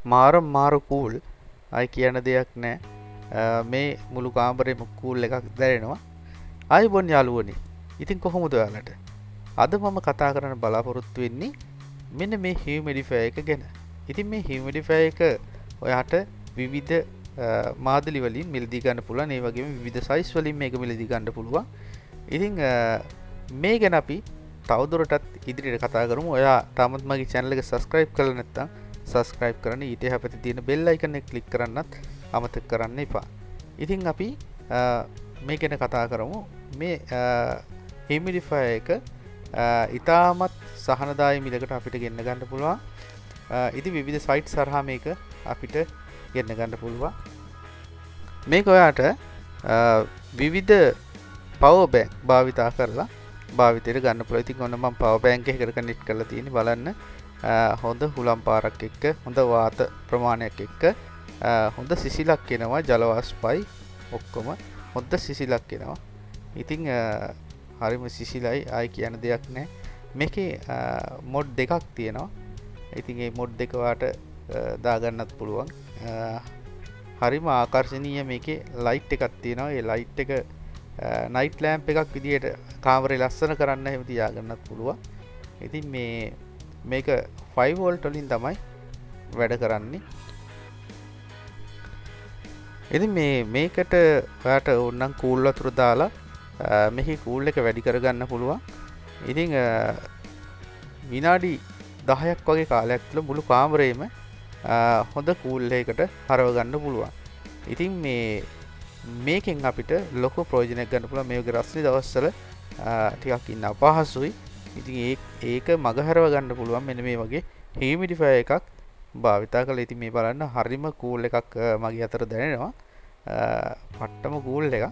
මාර කූල්. අය කියන දෙයක් නැහැ. මේ මුළු කාමරේම කූල් එකක් දැනෙනවා. ආයිබෝන් යාළුවනි. ඉතින් කොහොමද ඔයාලට? අද මම කතා කරන්න බලාපොරොත්තු වෙන්නේ මෙන්න මේ හියුමිඩිෆයර් එක ගැන. ඉතින් මේ හියුමිඩිෆයර් එක ඔයාට විවිධ මාදලි වලින් මිලදී ගන්න පුළුවන්. ඒ වගේම විවිධ සයිස් වලින් මේක මිලදී ගන්න පුළුවන්. ඉතින් මේ ගැන අපි තවදුරටත් ඉදිරියට කතා කරමු. ඔයා තාමත් මගේ channel එක subscribe කරලා නැත්නම් subscribe කරන්න. ඊට එහා පැත්තේ තියෙන bell icon එක click කරන්නත් අමතක කරන්න එපා. ඉතින් අපි මේ ගැන කතා කරමු. මේ හියුමිඩිෆයර් එක ඉතාමත් සහනදායී මිලකට අපිට ගෙන්න ගන්න පුළුවන්. ඉතින් විවිධ sites හරහා මේක අපිට ගෙන්න ගන්න පුළුවන්. මේක ඔයාට විවිධ power bank භාවිතා කරලා භාවිතයට ගන්න පුළුවන්. ඉතින් ඔන්න මම power bank එකකට connect කරලා තියෙන්නේ. බලන්න හොඳ හුලම් පාරක් එක්ක හොඳ වාත ප්‍රමාණයක් එක්ක හොඳ සිසිලක් එනවා. ජල වාෂ්පයි ඔක්කොම හොඳ සිසිලක් එනවා. ඉතින් හරිම සිසිලයි. ආයි කියන දෙයක් නැහැ. මේකේ මොඩ් දෙකක් තියෙනවා. ඉතින් මේ මොඩ් දෙක වාට දාගන්නත් පුළුවන්. හරිම ආකර්ශනීය මේකේ ලයිට් එකක් තියෙනවා. ඒ ලයිට් එක නයිට් ලෑම්ප් එකක් විදියට කාමරේ ලස්සන කරන්න එහෙම තියාගන්නත් පුළුවන්. ඉතින් මේක 5 වෝල්ට් වලින් තමයි වැඩ කරන්නේ. ඉතින් මේකට ඔයාට ඕනනම් කූල් වතුර දාලා මේකේ කූල් එක වැඩි කරගන්න පුළුවන්. ඉතින් විනාඩි 10ක් වගේ කාලයක් තුළ මුළු කාමරේම හොඳ කූල් එකකට හරව ගන්න පුළුවන්. ඉතින් මේකෙන් අපිට ලොකු ප්‍රයෝජනයක් ගන්න පුළුවන්. මේ වගේ රස්නේ දවස්වල ටිකක් ඉන්න අපහසුයි. ඉතින් ඒක මගහැරව ගන්න පුළුවන් මෙන්න මේ වගේ හියුමිඩිෆයර් එකක් භාවිතා කරලා. ඉතින් මේ බලන්න හරිම කූල් එකක් මගේ අතට දැනෙනවා. පට්ටම කූල් එකක්.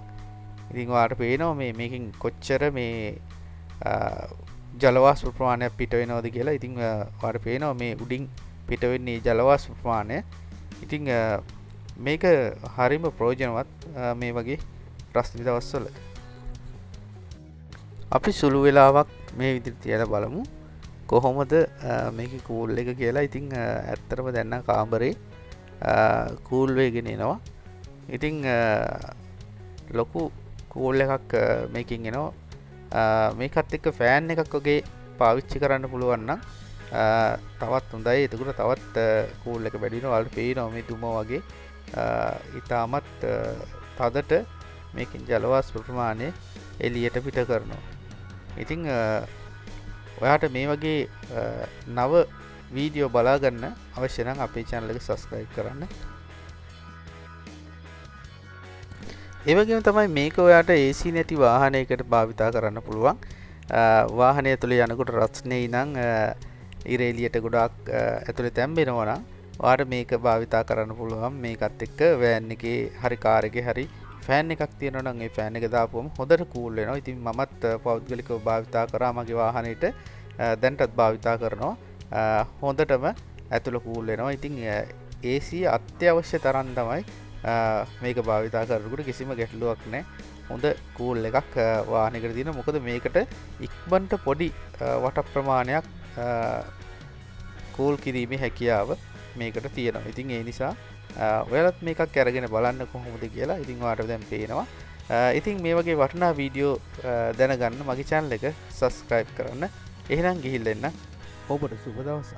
ඉතින් ඔයාලට පේනවා මේකෙන් කොච්චර මේ ජල වාෂ්ප ප්‍රමාණයක් පිට වෙනවද කියලා. ඉතින් ඔයාලට පේනවා මේ උඩින් පිට වෙන්නේ ජල වාෂ්ප ප්‍රමාණය. ඉතින් මේක හරිම ප්‍රයෝජනවත් මේ වගේ රස්නේ දවස්වල. අපි සුළු වෙලාවක් මේ විදිහට තියලා බලමු කොහොමද මේකේ කූල් එක කියලා. ඉතින් ඇත්තටම දැන් නම් කාමරේ කූල් වෙගෙන එනවා. ඉතින් ලොකු කූල් එකක් මේකෙන් එනවා. මේකත් එක්ක ෆෑන් එකක් වගේ පාවිච්චි කරන්න පුළුවන් නම් තවත් හොඳයි. එතකොට තවත් කූල් එක වැඩි වෙනවා. ඔයාලට පේනවා මේ දුම වගේ ඉතාමත් තදට මේකෙන් ජල වාෂ්ප ප්‍රමාණය එළියට පිට කරනවා. ඉතින් ඔයාට මේ වගේ නව වීඩියෝ බලා ගන්න අවශ්‍ය නම් අපේ channel එක subscribe කරන්න. ඒ වගේම තමයි මේක ඔයාට AC නැති වාහනයකට භාවිතා කරන්න පුළුවන්. වාහනය ඇතුලේ යනකොට රස්නේ ඉඳන් ඉර එළියට ගොඩාක් ඇතුලේ තැම්බෙනවා නම් ඔයාට මේක භාවිතා කරන්න පුළුවන්. මේකත් එක්ක වෑන් එකේ හරි කාර් එකේ හරි ෆෑන් එකක් තියෙනවා නම් ඒ ෆෑන් එක දාපුවම හොඳට කූල් වෙනවා. ඉතින් මමත් පෞද්ගලිකව භාවිතා කරා මගේ වාහනේට. දැන්ටත් භාවිතා කරනවා. හොඳටම ඇතුළ කූල් වෙනවා. ඉතින් AC අත්‍යවශ්‍ය තරම් තමයි මේක භාවිතා කරනකොට කිසිම ගැටලුවක් නැහැ. හොඳ කූල් එකක් වාහනයකට තියෙනවා. මොකද මේකට ඉක්මනට පොඩි වට ප්‍රමාණයක් කූල් කිරීමේ හැකියාව මේකට තියෙනවා. ඉතින් ඒ නිසා ඔයාලත් මේකක් අරගෙන බලන්න කොහොමද කියලා. ඉතින් ඔයාලට දැන් පේනවා. ඉතින් මේ වගේ වටිනා වීඩියෝ දැනගන්න මගේ channel එක subscribe කරන්න. එහෙනම් ගිහිල්ලා එන්න. ඔබට සුබ දවසක්.